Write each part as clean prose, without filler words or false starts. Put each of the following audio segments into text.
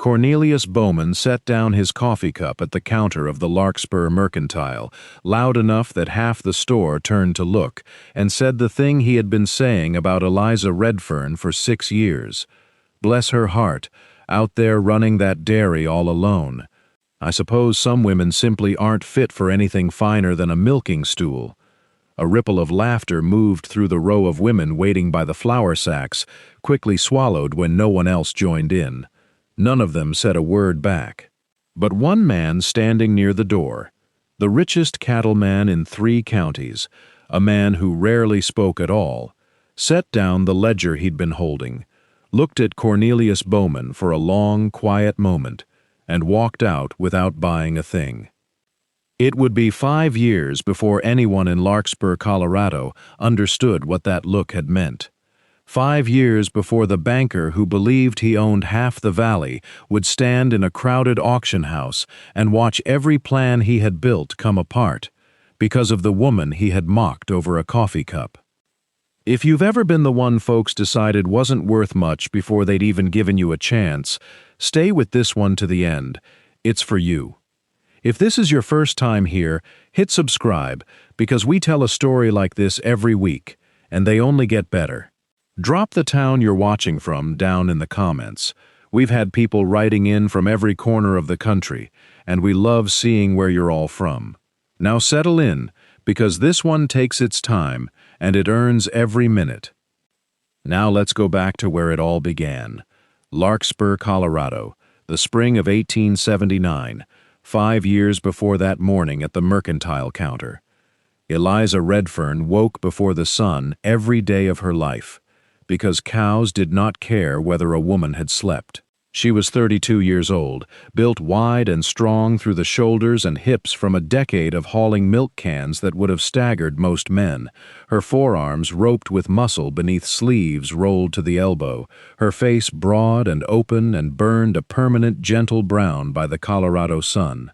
Cornelius Bowman set down his coffee cup at the counter of the Larkspur Mercantile, loud enough that half the store turned to look, and said the thing he had been saying about Eliza Redfern for 6 years. Bless her heart, out there running that dairy all alone. I suppose some women simply aren't fit for anything finer than a milking stool. A ripple of laughter moved through the row of women waiting by the flour sacks, quickly swallowed when no one else joined in. None of them said a word back. But one man standing near the door, the richest cattleman in 3 counties, a man who rarely spoke at all, set down the ledger he'd been holding, looked at Cornelius Bowman for a long, quiet moment, and walked out without buying a thing. It would be 5 years before anyone in Larkspur, Colorado, understood what that look had meant. 5 years before the banker who believed he owned half the valley would stand in a crowded auction house and watch every plan he had built come apart because of the woman he had mocked over a coffee cup. If you've ever been the one folks decided wasn't worth much before they'd even given you a chance, stay with this one to the end. It's for you. If this is your first time here, hit subscribe because we tell a story like this every week, and they only get better. Drop the town you're watching from down in the comments. We've had people writing in from every corner of the country, and we love seeing where you're all from. Now settle in, because this one takes its time, and it earns every minute. Now let's go back to where it all began. Larkspur, Colorado, the spring of 1879, 5 years before that morning at the mercantile counter. Eliza Redfern woke before the sun every day of her life, because cows did not care whether a woman had slept. She was 32 years old, built wide and strong through the shoulders and hips from a decade of hauling milk cans that would have staggered most men, her forearms roped with muscle beneath sleeves rolled to the elbow, her face broad and open and burned a permanent gentle brown by the Colorado sun.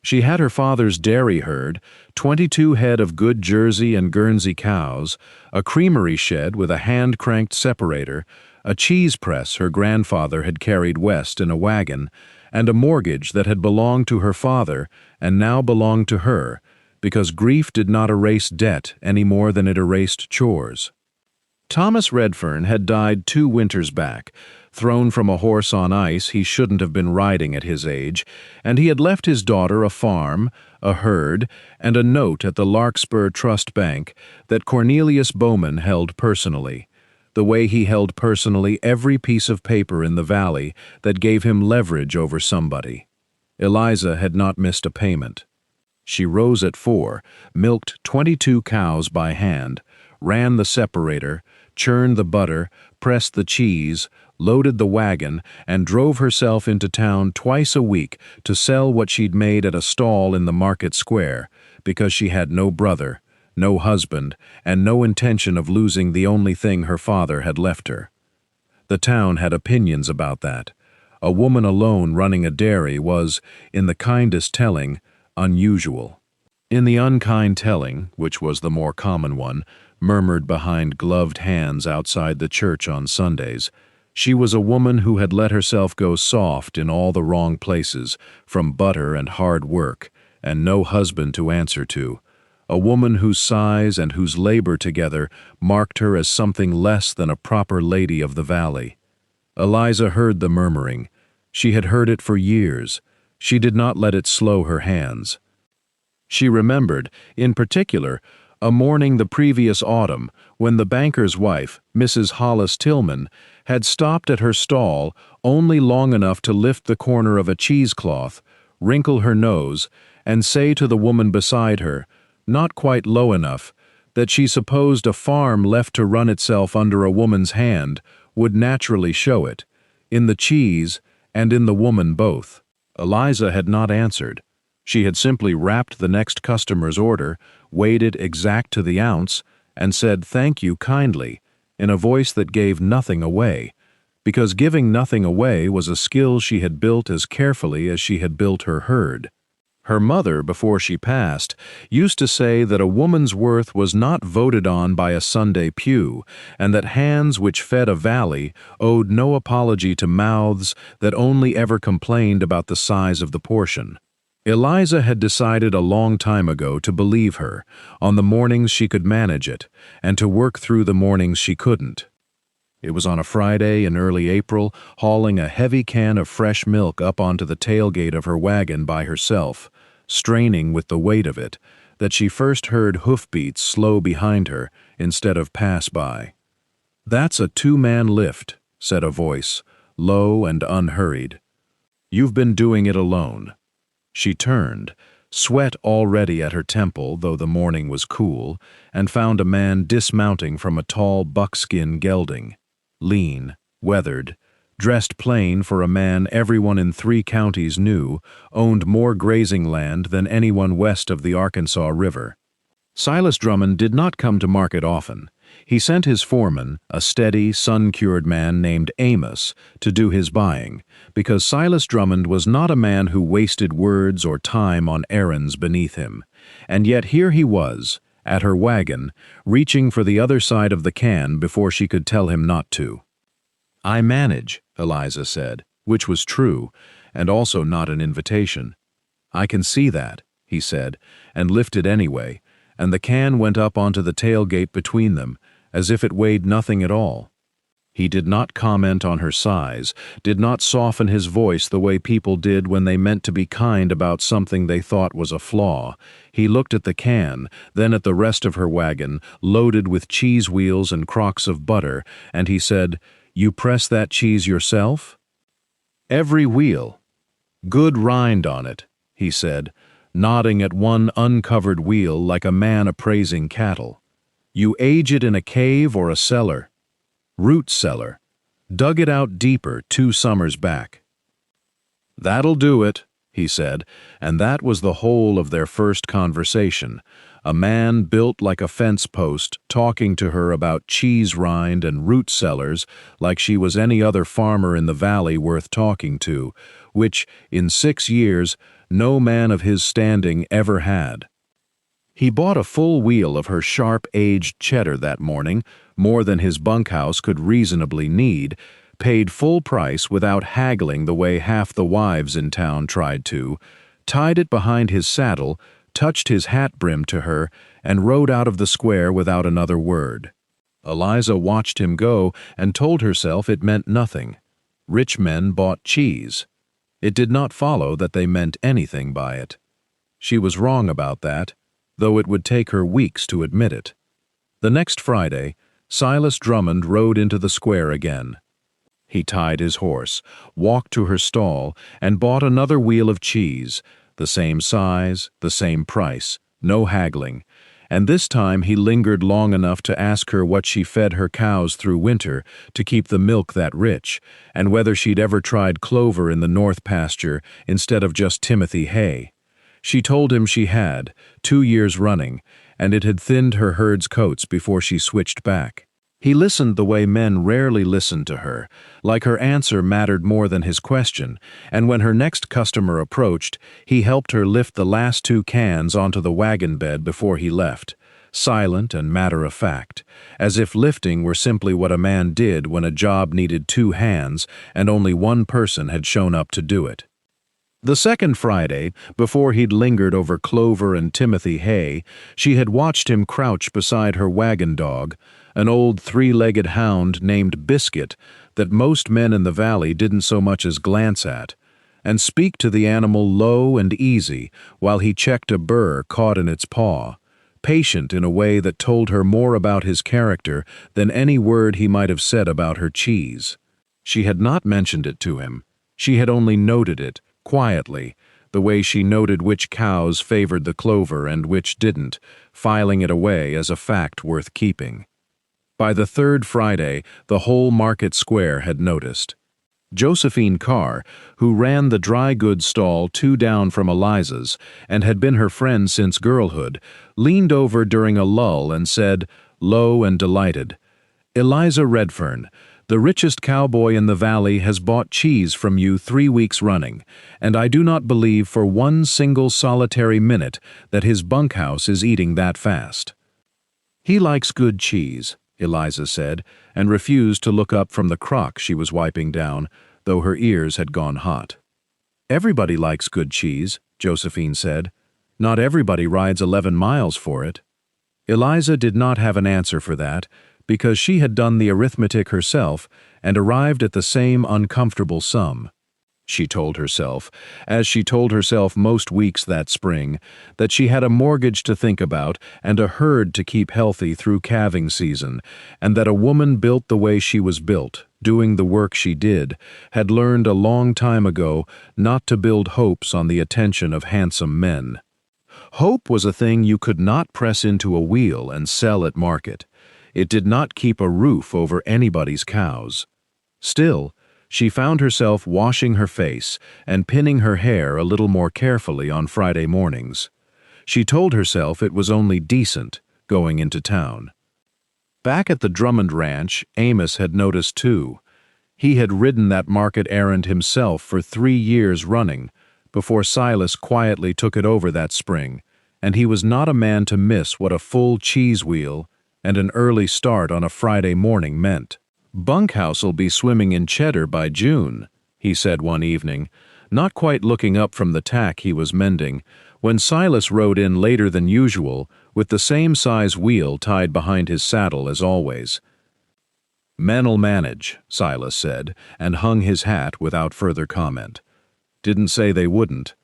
She had her father's dairy herd, 22 head of good Jersey and Guernsey cows, a creamery shed with a hand-cranked separator, a cheese press her grandfather had carried west in a wagon, and a mortgage that had belonged to her father and now belonged to her, because grief did not erase debt any more than it erased chores. Thomas Redfern had died 2 winters back, thrown from a horse on ice he shouldn't have been riding at his age, and he had left his daughter a farm, a herd, and a note at the Larkspur Trust Bank that Cornelius Bowman held personally, the way he held personally every piece of paper in the valley that gave him leverage over somebody. Eliza had not missed a payment. She rose at 4, milked 22 cows by hand, ran the separator, churned the butter, pressed the cheese, loaded the wagon, and drove herself into town twice a week to sell what she'd made at a stall in the market square, because she had no brother, no husband, and no intention of losing the only thing her father had left her. The town had opinions about that. A woman alone running a dairy was, in the kindest telling, unusual. In the unkind telling, which was the more common one, murmured behind gloved hands outside the church on Sundays, she was a woman who had let herself go soft in all the wrong places, from butter and hard work, and no husband to answer to, a woman whose size and whose labor together marked her as something less than a proper lady of the valley. Eliza heard the murmuring. She had heard it for years. She did not let it slow her hands. She remembered, in particular, a morning the previous autumn when the banker's wife, Mrs. Hollis Tillman, had stopped at her stall only long enough to lift the corner of a cheesecloth, wrinkle her nose, and say to the woman beside her, not quite low enough, that she supposed a farm left to run itself under a woman's hand would naturally show it, in the cheese and in the woman both. Eliza had not answered. She had simply wrapped the next customer's order, weighed it exact to the ounce, and said thank you kindly, in a voice that gave nothing away, because giving nothing away was a skill she had built as carefully as she had built her herd. Her mother, before she passed, used to say that a woman's worth was not voted on by a Sunday pew, and that hands which fed a valley owed no apology to mouths that only ever complained about the size of the portion. Eliza had decided a long time ago to believe her, on the mornings she could manage it, and to work through the mornings she couldn't. It was on a Friday in early April, hauling a heavy can of fresh milk up onto the tailgate of her wagon by herself, straining with the weight of it, that she first heard hoofbeats slow behind her instead of pass by. "That's a two-man lift," said a voice, low and unhurried. "You've been doing it alone." She turned, sweat already at her temple though the morning was cool, and found a man dismounting from a tall buckskin gelding. Lean, weathered, dressed plain for a man everyone in 3 counties knew owned more grazing land than anyone west of the Arkansas River. Silas Drummond did not come to market often. He sent his foreman, a steady, sun-cured man named Amos, to do his buying, because Silas Drummond was not a man who wasted words or time on errands beneath him. And yet here he was, at her wagon, reaching for the other side of the can before she could tell him not to. "I manage," Eliza said, which was true, and also not an invitation. "I can see that," he said, and lifted anyway, and the can went up onto the tailgate between them, as if it weighed nothing at all. He did not comment on her size, did not soften his voice the way people did when they meant to be kind about something they thought was a flaw. He looked at the can, then at the rest of her wagon, loaded with cheese wheels and crocks of butter, and he said, "You press that cheese yourself?" "Every wheel. Good rind on it," he said, nodding at one uncovered wheel like a man appraising cattle. "You age it in a cave or a cellar?" "Root cellar. Dug it out deeper 2 summers back." "That'll do it," he said, and that was the whole of their first conversation. A man built like a fence post talking to her about cheese rind and root cellars like she was any other farmer in the valley worth talking to, which, in 6 years, no man of his standing ever had. He bought a full wheel of her sharp-aged cheddar that morning, more than his bunkhouse could reasonably need, paid full price without haggling the way half the wives in town tried to, tied it behind his saddle, touched his hat brim to her, and rode out of the square without another word. Eliza watched him go and told herself it meant nothing. Rich men bought cheese. It did not follow that they meant anything by it. She was wrong about that, though it would take her weeks to admit it. The next Friday, Silas Drummond rode into the square again. He tied his horse, walked to her stall, and bought another wheel of cheese, the same size, the same price, no haggling, and this time he lingered long enough to ask her what she fed her cows through winter to keep the milk that rich, and whether she'd ever tried clover in the north pasture instead of just Timothy hay. She told him she had, 2 years running, and it had thinned her herd's coats before she switched back. He listened the way men rarely listened to her, like her answer mattered more than his question, and when her next customer approached, he helped her lift the last 2 cans onto the wagon bed before he left, silent and matter-of-fact, as if lifting were simply what a man did when a job needed 2 hands and only one person had shown up to do it. The second Friday, before he'd lingered over clover and Timothy hay, she had watched him crouch beside her wagon dog, an old 3-legged hound named Biscuit that most men in the valley didn't so much as glance at, and speak to the animal low and easy while he checked a burr caught in its paw, patient in a way that told her more about his character than any word he might have said about her cheese. She had not mentioned it to him. She had only noted it, quietly, the way she noted which cows favored the clover and which didn't, filing it away as a fact worth keeping. By the third Friday, the whole market square had noticed. Josephine Carr, who ran the dry goods stall 2 down from Eliza's and had been her friend since girlhood, leaned over during a lull and said, low and delighted, "Eliza Redfern, The richest cowboy in the valley has bought cheese from you 3 weeks running, and I do not believe for one single solitary minute that his bunkhouse is eating that fast." "He likes good cheese," Eliza said, and refused to look up from the crock she was wiping down, though her ears had gone hot. "Everybody likes good cheese," Josephine said. "Not everybody rides 11 miles for it." Eliza did not have an answer for that, because she had done the arithmetic herself and arrived at the same uncomfortable sum. She told herself, as she told herself most weeks that spring, that she had a mortgage to think about and a herd to keep healthy through calving season, and that a woman built the way she was built, doing the work she did, had learned a long time ago not to build hopes on the attention of handsome men. Hope was a thing you could not press into a wheel and sell at market. It did not keep a roof over anybody's cows. Still, she found herself washing her face and pinning her hair a little more carefully on Friday mornings. She told herself it was only decent, going into town. Back at the Drummond Ranch, Amos had noticed too. He had ridden that market errand himself for 3 years running, before Silas quietly took it over that spring, and he was not a man to miss what a full cheese wheel and an early start on a Friday morning meant. "Bunkhouse'll be swimming in cheddar by June," he said one evening, not quite looking up from the tack he was mending, when Silas rode in later than usual with the same size wheel tied behind his saddle as always. "Men'll manage," Silas said, and hung his hat without further comment. Didn't say they wouldn't.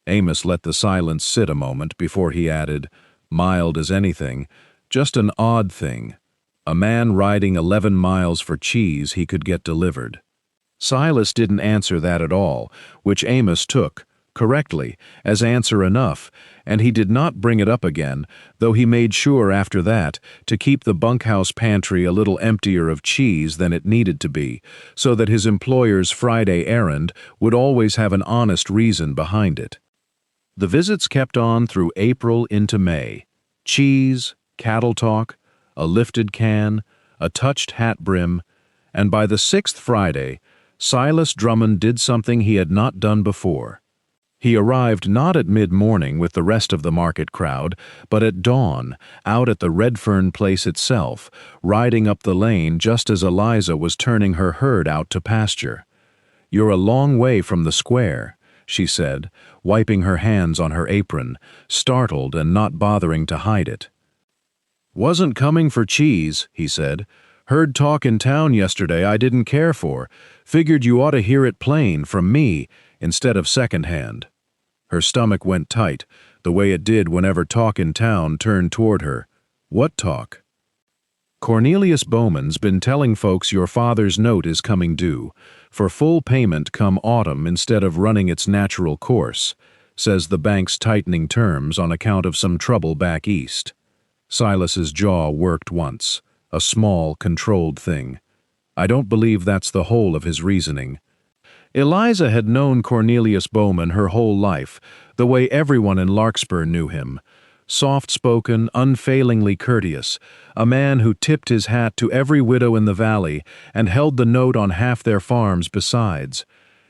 Amos let the silence sit a moment before he added, mild as anything, just an odd thing. A man riding 11 miles for cheese he could get delivered. Silas didn't answer that at all, which Amos took, correctly, as answer enough, and he did not bring it up again, though he made sure after that to keep the bunkhouse pantry a little emptier of cheese than it needed to be, so that his employer's Friday errand would always have an honest reason behind it. The visits kept on through April into May. Cheese, cattle talk, a lifted can, a touched hat brim, and by the 6th Friday, Silas Drummond did something he had not done before. He arrived not at mid-morning with the rest of the market crowd, but at dawn, out at the Redfern place itself, riding up the lane just as Eliza was turning her herd out to pasture. "You're a long way from the square," she said, wiping her hands on her apron, startled and not bothering to hide it. "Wasn't coming for cheese," he said. "Heard talk in town yesterday I didn't care for. Figured you ought to hear it plain, from me, instead of secondhand." Her stomach went tight, the way it did whenever talk in town turned toward her. "What talk?" "Cornelius Bowman's been telling folks your father's note is coming due, for full payment come autumn instead of running its natural course. Says the bank's tightening terms on account of some trouble back east." Silas's jaw worked once, a small, controlled thing. I don't believe that's the whole of his reasoning. Eliza had known Cornelius Bowman her whole life, the way everyone in Larkspur knew him. Soft-spoken, unfailingly courteous, a man who tipped his hat to every widow in the valley and held the note on half their farms besides.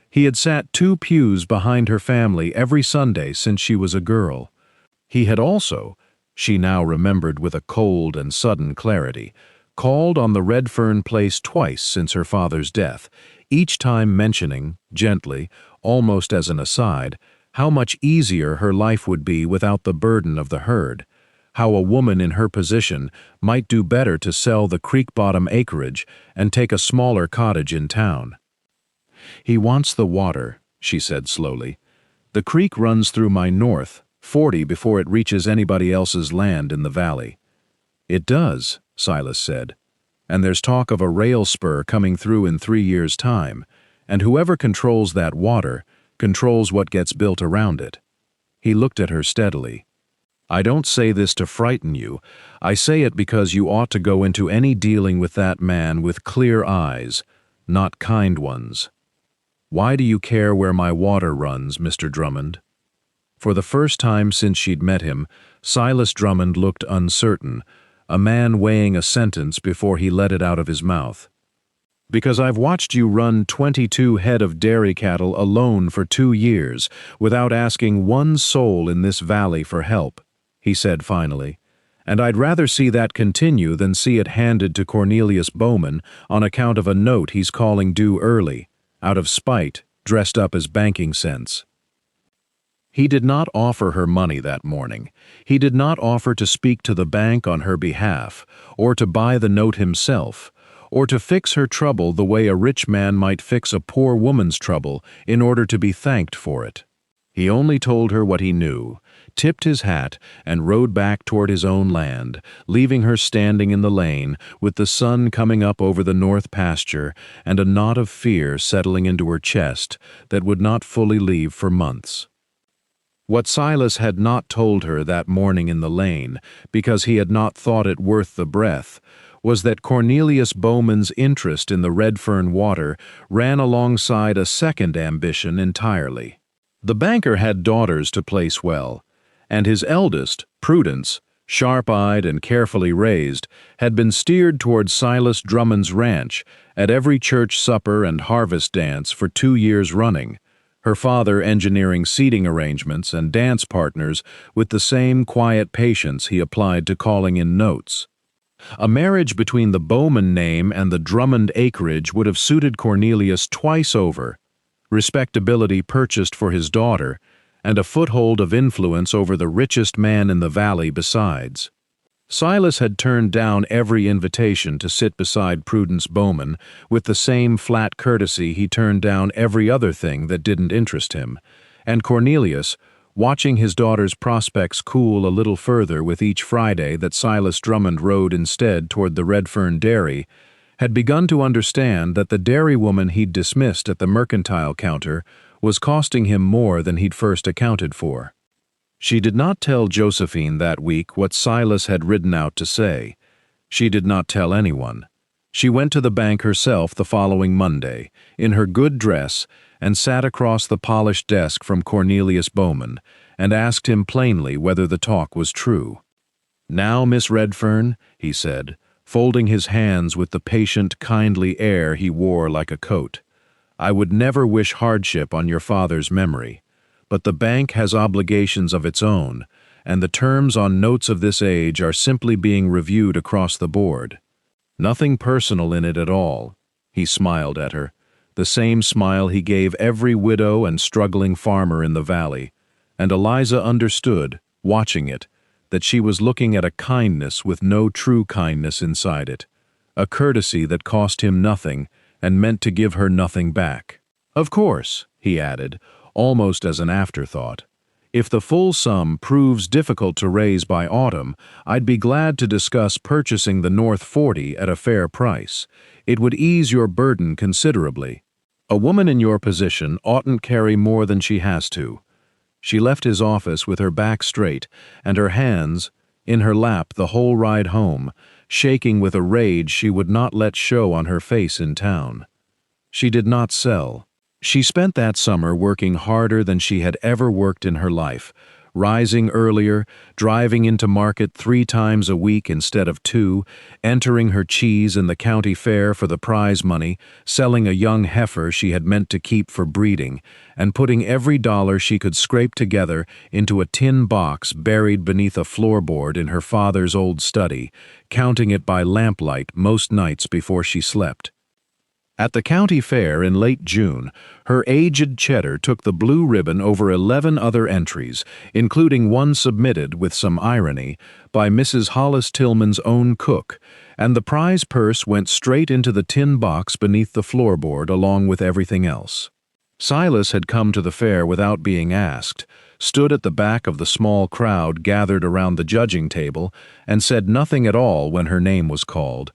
He had sat 2 pews behind her family every Sunday since she was a girl. He had also, she now remembered with a cold and sudden clarity, called on the Redfern place twice since her father's death, each time mentioning, gently, almost as an aside, how much easier her life would be without the burden of the herd, how a woman in her position might do better to sell the creek-bottom acreage and take a smaller cottage in town. "He wants the water," she said slowly. "The creek runs through my north, 40 before it reaches anybody else's land in the valley." "It does," Silas said. "And there's talk of a rail spur coming through in 3 years' time, and whoever controls that water controls what gets built around it." He looked at her steadily. "I don't say this to frighten you. I say it because you ought to go into any dealing with that man with clear eyes, not kind ones. Why do you care where my water runs, Mr. Drummond?" For the first time since she'd met him, Silas Drummond looked uncertain, a man weighing a sentence before he let it out of his mouth. Because I've watched you run 22 head of dairy cattle alone for 2 years, without asking one soul in this valley for help," he said finally. "And I'd rather see that continue than see it handed to Cornelius Bowman on account of a note he's calling due early, out of spite, dressed up as banking sense." He did not offer her money that morning. He did not offer to speak to the bank on her behalf, or to buy the note himself, or to fix her trouble the way a rich man might fix a poor woman's trouble in order to be thanked for it. He only told her what he knew, tipped his hat, and rode back toward his own land, leaving her standing in the lane, with the sun coming up over the north pasture and a knot of fear settling into her chest that would not fully leave for months. What Silas had not told her that morning in the lane, because he had not thought it worth the breath, was that Cornelius Bowman's interest in the Redfern water ran alongside a second ambition entirely. The banker had daughters to place well, and his eldest, Prudence, sharp-eyed and carefully raised, had been steered toward Silas Drummond's ranch at every church supper and harvest dance for 2 years running, her father engineering seating arrangements and dance partners with the same quiet patience he applied to calling in notes. A marriage between the Bowman name and the Drummond acreage would have suited Cornelius twice over, respectability purchased for his daughter, and a foothold of influence over the richest man in the valley besides. Silas had turned down every invitation to sit beside Prudence Bowman with the same flat courtesy he turned down every other thing that didn't interest him, and Cornelius, watching his daughter's prospects cool a little further with each Friday that Silas Drummond rode instead toward the Redfern dairy, had begun to understand that the dairywoman he'd dismissed at the mercantile counter was costing him more than he'd first accounted for. She did not tell Josephine that week what Silas had ridden out to say. She did not tell anyone. She went to the bank herself the following Monday, in her good dress, and sat across the polished desk from Cornelius Bowman, and asked him plainly whether the talk was true. "Now, Miss Redfern," he said, folding his hands with the patient, kindly air he wore like a coat, "I would never wish hardship on your father's memory. But the bank has obligations of its own, and the terms on notes of this age are simply being reviewed across the board. Nothing personal in it at all." He smiled at her, the same smile he gave every widow and struggling farmer in the valley, and Eliza understood, watching it, that she was looking at a kindness with no true kindness inside it, a courtesy that cost him nothing and meant to give her nothing back. "Of course," he added, almost as an afterthought, "if the full sum proves difficult to raise by autumn, I'd be glad to discuss purchasing the North 40 at a fair price. It would ease your burden considerably. A woman in your position oughtn't carry more than she has to." She left his office with her back straight and her hands in her lap the whole ride home, shaking with a rage she would not let show on her face in town. She did not sell. She spent that summer working harder than she had ever worked in her life, rising earlier, driving into market 3 times a week instead of 2, entering her cheese in the county fair for the prize money, selling a young heifer she had meant to keep for breeding, and putting every dollar she could scrape together into a tin box buried beneath a floorboard in her father's old study, counting it by lamplight most nights before she slept. At the county fair in late June, her aged Cheddar took the blue ribbon over 11 other entries, including one submitted, with some irony, by Mrs. Hollis Tillman's own cook, and the prize purse went straight into the tin box beneath the floorboard along with everything else. Silas had come to the fair without being asked, stood at the back of the small crowd gathered around the judging table, and said nothing at all when her name was called,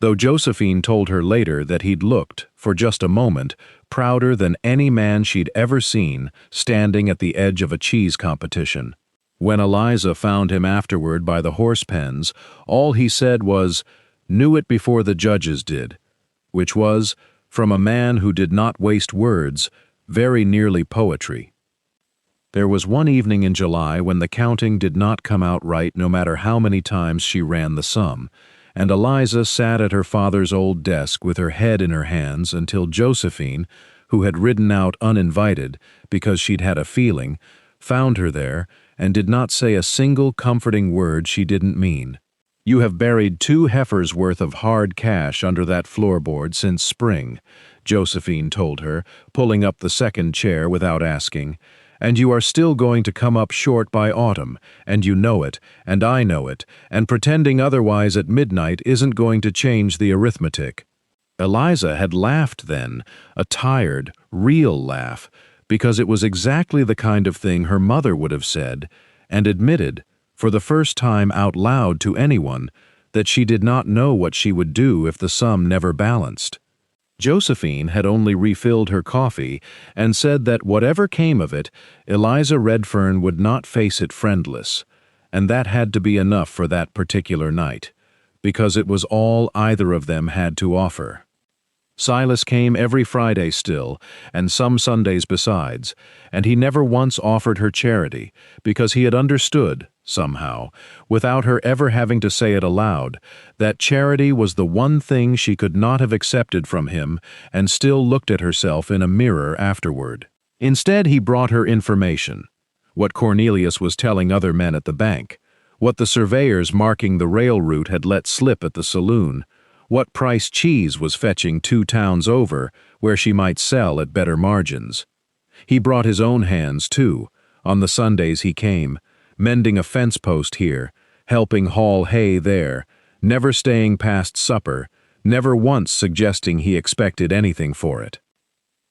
though Josephine told her later that he'd looked, for just a moment, prouder than any man she'd ever seen standing at the edge of a cheese competition. When Eliza found him afterward by the horse pens, all he said was, "Knew it before the judges did," which was, from a man who did not waste words, very nearly poetry. There was one evening in July when the counting did not come out right no matter how many times she ran the sum, and Eliza sat at her father's old desk with her head in her hands until Josephine, who had ridden out uninvited because she'd had a feeling, found her there and did not say a single comforting word she didn't mean. "You have buried 2 heifers worth of hard cash under that floorboard since spring," Josephine told her, pulling up the second chair without asking. "And you are still going to come up short by autumn, and you know it, and I know it, and pretending otherwise at midnight isn't going to change the arithmetic." Eliza had laughed then, a tired, real laugh, because it was exactly the kind of thing her mother would have said, and admitted, for the first time out loud to anyone, that she did not know what she would do if the sum never balanced. Josephine had only refilled her coffee and said that whatever came of it, Eliza Redfern would not face it friendless, and that had to be enough for that particular night, because it was all either of them had to offer. Silas came every Friday still, and some Sundays besides, and he never once offered her charity, because he had understood, somehow, without her ever having to say it aloud, that charity was the one thing she could not have accepted from him and still looked at herself in a mirror afterward. Instead, he brought her information, what Cornelius was telling other men at the bank, what the surveyors marking the rail route had let slip at the saloon, what price cheese was fetching 2 towns over, where she might sell at better margins. He brought his own hands, too, on the Sundays he came, mending a fence post here, helping haul hay there, never staying past supper, never once suggesting he expected anything for it.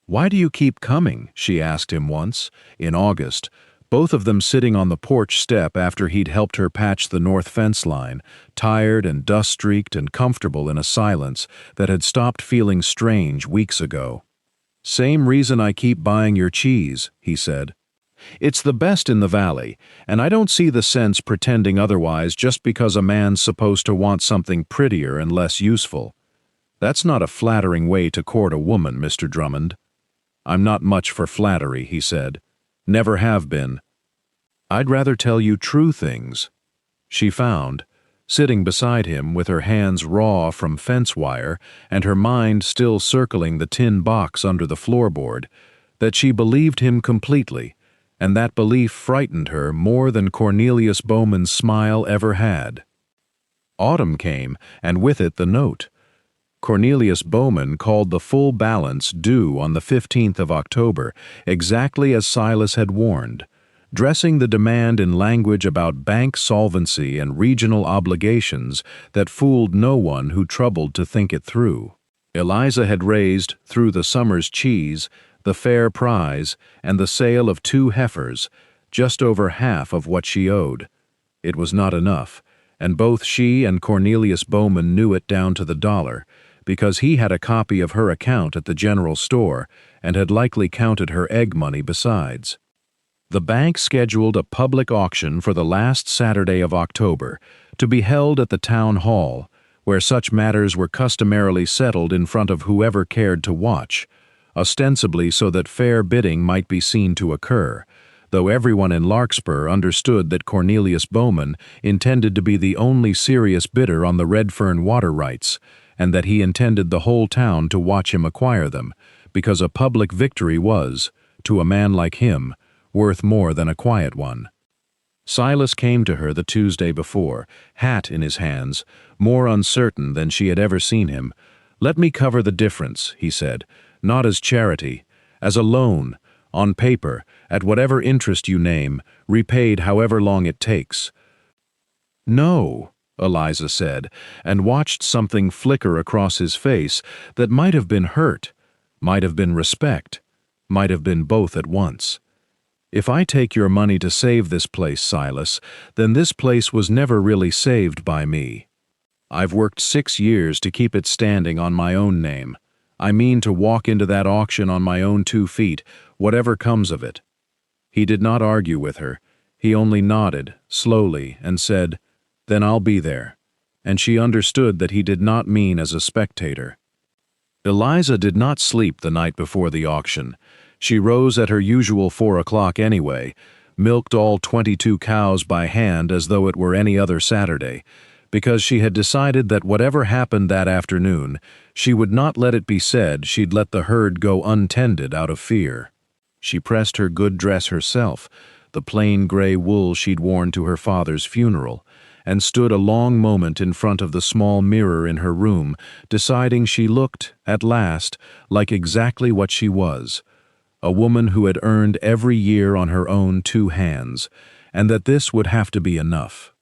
"Why do you keep coming?" she asked him once, in August, both of them sitting on the porch step after he'd helped her patch the north fence line, tired and dust-streaked and comfortable in a silence that had stopped feeling strange weeks ago. "Same reason I keep buying your cheese," he said. "It's the best in the valley, and I don't see the sense pretending otherwise just because a man's supposed to want something prettier and less useful. That's not a flattering way to court a woman, Mr. Drummond." "I'm not much for flattery," he said. "Never have been. I'd rather tell you true things." She found, sitting beside him with her hands raw from fence wire and her mind still circling the tin box under the floorboard, that she believed him completely, and that belief frightened her more than Cornelius Bowman's smile ever had. Autumn came, and with it the note. Cornelius Bowman called the full balance due on the 15th of October, exactly as Silas had warned, dressing the demand in language about bank solvency and regional obligations that fooled no one who troubled to think it through. Eliza had raised, through the summer's cheese, the fair prize, and the sale of 2 heifers, just over half of what she owed. It was not enough, and both she and Cornelius Bowman knew it down to the dollar, because he had a copy of her account at the general store and had likely counted her egg money besides. The bank scheduled a public auction for the last Saturday of October, to be held at the town hall, where such matters were customarily settled in front of whoever cared to watch, ostensibly so that fair bidding might be seen to occur, though everyone in Larkspur understood that Cornelius Bowman intended to be the only serious bidder on the Redfern water rights, and that he intended the whole town to watch him acquire them, because a public victory was, to a man like him, worth more than a quiet one. Silas came to her the Tuesday before, hat in his hands, more uncertain than she had ever seen him. "Let me cover the difference," he said, "not as charity, as a loan, on paper, at whatever interest you name, repaid however long it takes." "No," Eliza said, and watched something flicker across his face that might have been hurt, might have been respect, might have been both at once. "If I take your money to save this place, Silas, then this place was never really saved by me. I've worked 6 years to keep it standing on my own name. I mean to walk into that auction on my own 2 feet, whatever comes of it." He did not argue with her. He only nodded, slowly, and said, "Then I'll be there," and she understood that he did not mean as a spectator. Eliza did not sleep the night before the auction. She rose at her usual 4 o'clock anyway, milked all 22 cows by hand as though it were any other Saturday, because she had decided that whatever happened that afternoon, she would not let it be said she'd let the herd go untended out of fear. She pressed her good dress herself, the plain gray wool she'd worn to her father's funeral, and stood a long moment in front of the small mirror in her room, deciding she looked, at last, like exactly what she was, a woman who had earned every year on her own 2 hands, and that this would have to be enough.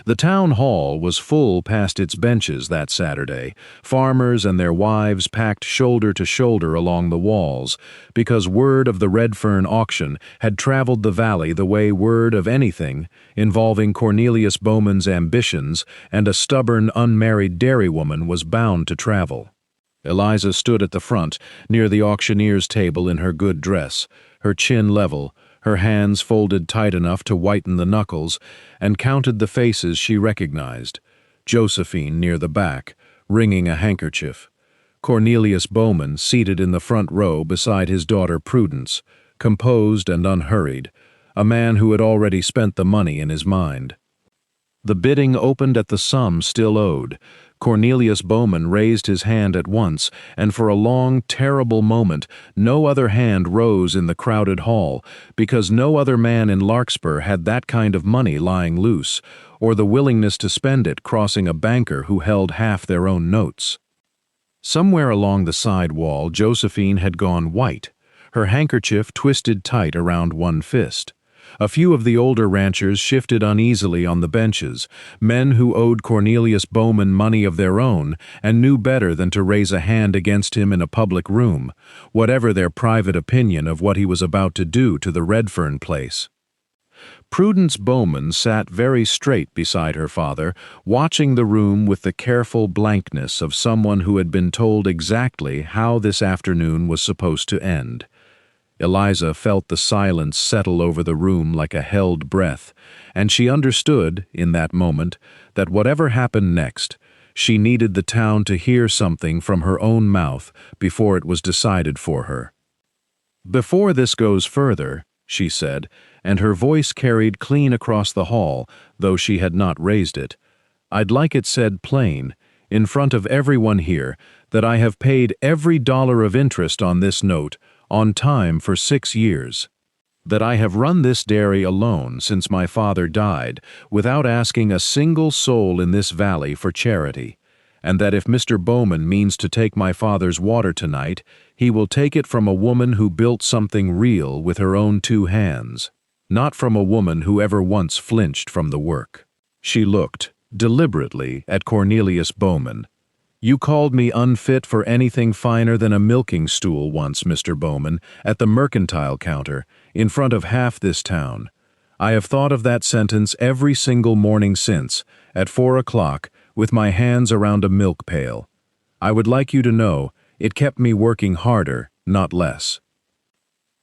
The town hall was full past its benches that Saturday, farmers and their wives packed shoulder to shoulder along the walls, because word of the Redfern auction had traveled the valley the way word of anything involving Cornelius Bowman's ambitions and a stubborn, unmarried dairywoman was bound to travel. Eliza stood at the front, near the auctioneer's table in her good dress, her chin level, her hands folded tight enough to whiten the knuckles, and counted the faces she recognized. Josephine near the back, wringing a handkerchief. Cornelius Bowman seated in the front row beside his daughter Prudence, composed and unhurried, a man who had already spent the money in his mind. The bidding opened at the sum still owed. Cornelius Bowman raised his hand at once, and for a long, terrible moment no other hand rose in the crowded hall, because no other man in Larkspur had that kind of money lying loose, or the willingness to spend it crossing a banker who held half their own notes. Somewhere along the side wall Josephine had gone white, her handkerchief twisted tight around one fist. A few of the older ranchers shifted uneasily on the benches, men who owed Cornelius Bowman money of their own and knew better than to raise a hand against him in a public room, whatever their private opinion of what he was about to do to the Redfern place. Prudence Bowman sat very straight beside her father, watching the room with the careful blankness of someone who had been told exactly how this afternoon was supposed to end. Eliza felt the silence settle over the room like a held breath, and she understood, in that moment, that whatever happened next, she needed the town to hear something from her own mouth before it was decided for her. "Before this goes further," she said, and her voice carried clean across the hall, though she had not raised it, "I'd like it said plain, in front of everyone here, that I have paid every dollar of interest on this note, on time for 6 years, that I have run this dairy alone since my father died, without asking a single soul in this valley for charity, and that if Mr. Bowman means to take my father's water tonight, he will take it from a woman who built something real with her own 2 hands, not from a woman who ever once flinched from the work." She looked, deliberately, at Cornelius Bowman. "You called me unfit for anything finer than a milking stool once, Mr. Bowman, at the mercantile counter, in front of half this town. I have thought of that sentence every single morning since, at 4 o'clock, with my hands around a milk pail. I would like you to know, it kept me working harder, not less."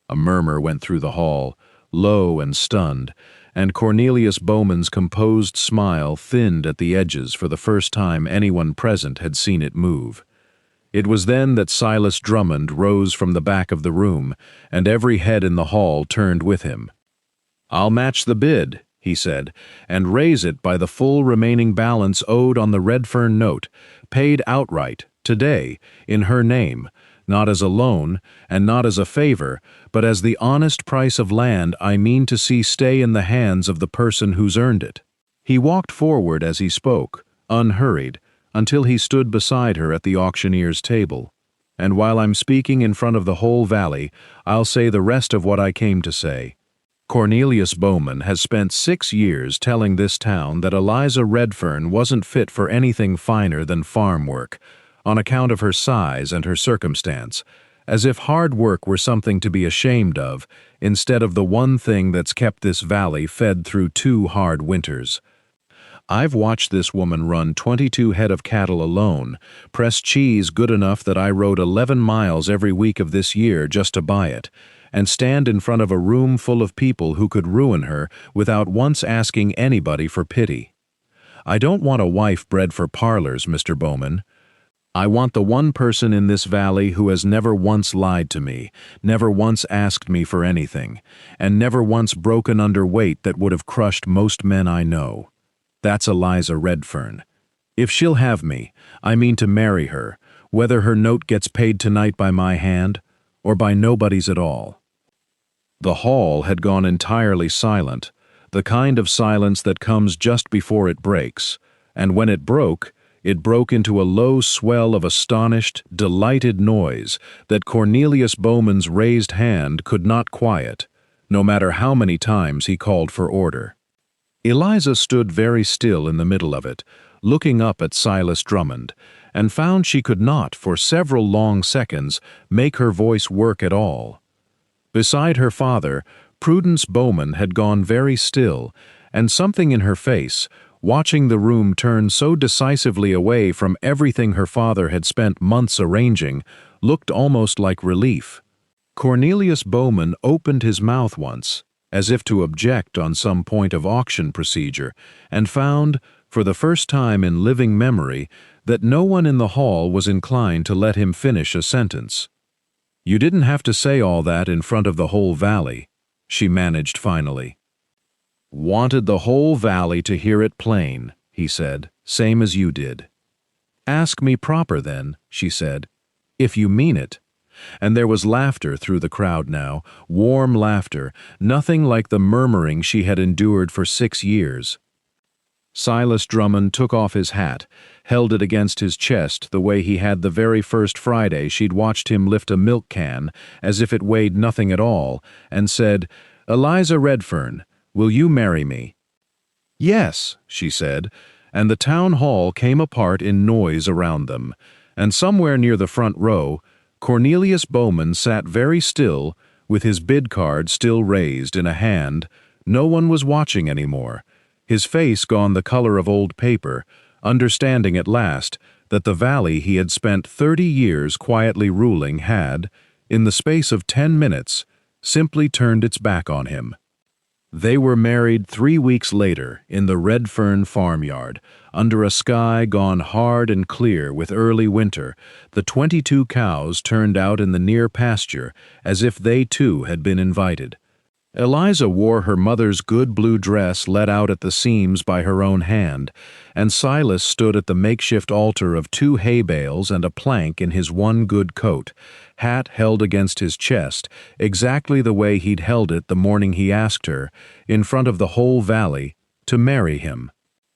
A murmur went through the hall, low and stunned, and Cornelius Bowman's composed smile thinned at the edges for the first time anyone present had seen it move. It was then that Silas Drummond rose from the back of the room, and every head in the hall turned with him. "I'll match the bid," he said, "and raise it by the full remaining balance owed on the Redfern note, paid outright, today, in her name, not as a loan, and not as a favor, but as the honest price of land I mean to see stay in the hands of the person who's earned it." He walked forward as he spoke, unhurried, until he stood beside her at the auctioneer's table. "And while I'm speaking in front of the whole valley, I'll say the rest of what I came to say. Cornelius Bowman has spent 6 years telling this town that Eliza Redfern wasn't fit for anything finer than farm work, on account of her size and her circumstance, as if hard work were something to be ashamed of, instead of the one thing that's kept this valley fed through 2 hard winters. I've watched this woman run 22 head of cattle alone, press cheese good enough that I rode 11 miles every week of this year just to buy it, and stand in front of a room full of people who could ruin her without once asking anybody for pity. I don't want a wife bred for parlors, Mr. Bowman. I want the one person in this valley who has never once lied to me, never once asked me for anything, and never once broken under weight that would have crushed most men I know. That's Eliza Redfern. If she'll have me, I mean to marry her, whether her note gets paid tonight by my hand, or by nobody's at all." The hall had gone entirely silent, the kind of silence that comes just before it breaks, and when it broke into a low swell of astonished, delighted noise that Cornelius Bowman's raised hand could not quiet, no matter how many times he called for order. Eliza stood very still in the middle of it, looking up at Silas Drummond, and found she could not, for several long seconds, make her voice work at all. Beside her father, Prudence Bowman had gone very still, and something in her face, watching the room turn so decisively away from everything her father had spent months arranging, looked almost like relief. Cornelius Bowman opened his mouth once, as if to object on some point of auction procedure, and found, for the first time in living memory, that no one in the hall was inclined to let him finish a sentence. "You didn't have to say all that in front of the whole valley," she managed finally. "Wanted the whole valley to hear it plain," he said, "same as you did." "Ask me proper then," she said, "if you mean it." And there was laughter through the crowd now, warm laughter, nothing like the murmuring she had endured for 6 years. Silas Drummond took off his hat, held it against his chest the way he had the very first Friday she'd watched him lift a milk can, as if it weighed nothing at all, and said, "Eliza Redfern, will you marry me?" "Yes," she said, and the town hall came apart in noise around them, and somewhere near the front row, Cornelius Bowman sat very still, with his bid card still raised in a hand. No one was watching anymore, his face gone the color of old paper, understanding at last that the valley he had spent 30 years quietly ruling had, in the space of 10 minutes, simply turned its back on him. They were married 3 weeks later in the Redfern farmyard, under a sky gone hard and clear with early winter. The 22 cows turned out in the near pasture as if they too had been invited. Eliza wore her mother's good blue dress let out at the seams by her own hand, and Silas stood at the makeshift altar of 2 hay bales and a plank in his one good coat, hat held against his chest, exactly the way he'd held it the morning he asked her, in front of the whole valley, to marry him.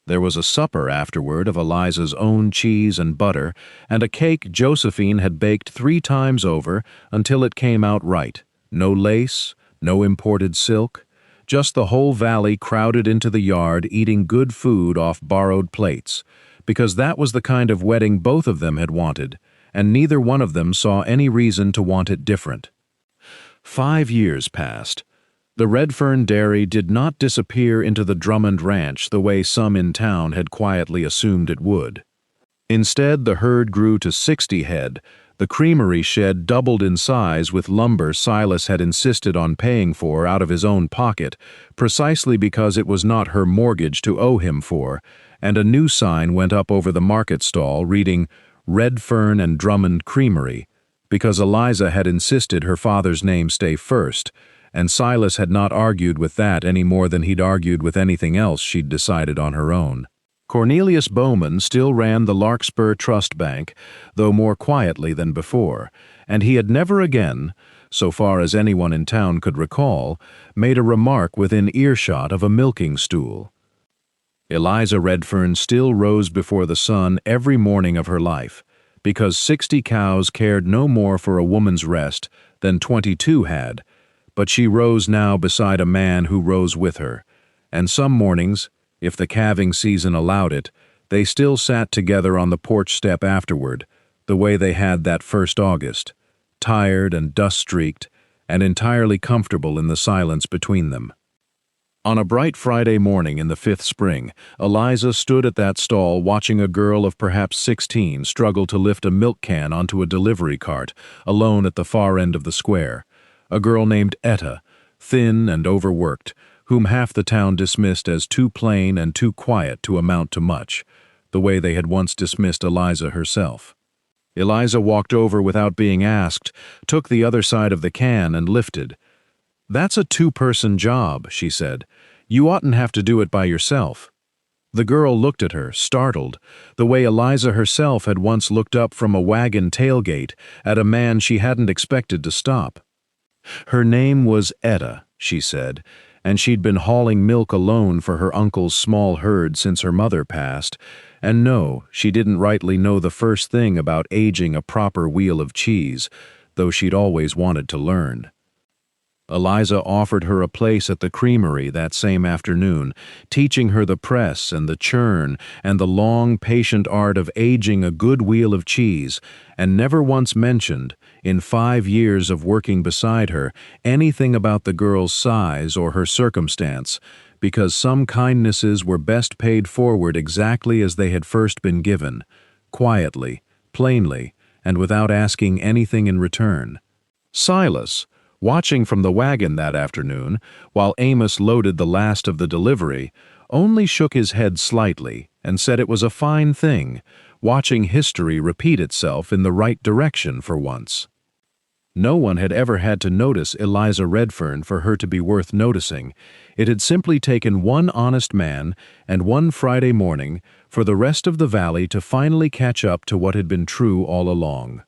There was a supper afterward of Eliza's own cheese and butter, and a cake Josephine had baked 3 times over until it came out right. No lace, no imported silk, just the whole valley crowded into the yard eating good food off borrowed plates, because that was the kind of wedding both of them had wanted, and neither one of them saw any reason to want it different. 5 years passed. The Redfern dairy did not disappear into the Drummond ranch the way some in town had quietly assumed it would. Instead, the herd grew to 60 head, the creamery shed doubled in size with lumber Silas had insisted on paying for out of his own pocket, precisely because it was not her mortgage to owe him for, and a new sign went up over the market stall reading, "Redfern and Drummond Creamery," because Eliza had insisted her father's name stay first, and Silas had not argued with that any more than he'd argued with anything else she'd decided on her own. Cornelius Bowman still ran the Larkspur Trust Bank, though more quietly than before, and he had never again, so far as anyone in town could recall, made a remark within earshot of a milking stool. Eliza Redfern still rose before the sun every morning of her life, because 60 cows cared no more for a woman's rest than 22 had, but she rose now beside a man who rose with her, and some mornings, if the calving season allowed it, they still sat together on the porch step afterward, the way they had that first August, tired and dust-streaked, and entirely comfortable in the silence between them. On a bright Friday morning in the 5th spring, Eliza stood at that stall watching a girl of perhaps 16 struggle to lift a milk can onto a delivery cart, alone at the far end of the square. A girl named Etta, thin and overworked, whom half the town dismissed as too plain and too quiet to amount to much, the way they had once dismissed Eliza herself. Eliza walked over without being asked, took the other side of the can and lifted. "That's a 2-person job," she said. "You oughtn't have to do it by yourself." The girl looked at her, startled, the way Eliza herself had once looked up from a wagon tailgate at a man she hadn't expected to stop. Her name was Etta, she said, and she'd been hauling milk alone for her uncle's small herd since her mother passed, and no, she didn't rightly know the first thing about aging a proper wheel of cheese, though she'd always wanted to learn. Eliza offered her a place at the creamery that same afternoon, teaching her the press and the churn and the long, patient art of aging a good wheel of cheese, and never once mentioned, in 5 years of working beside her, anything about the girl's size or her circumstance, because some kindnesses were best paid forward exactly as they had first been given, quietly, plainly, and without asking anything in return. Silas, watching from the wagon that afternoon, while Amos loaded the last of the delivery, only shook his head slightly and said it was a fine thing, watching history repeat itself in the right direction for once. No one had ever had to notice Eliza Redfern for her to be worth noticing. It had simply taken one honest man and one Friday morning for the rest of the valley to finally catch up to what had been true all along.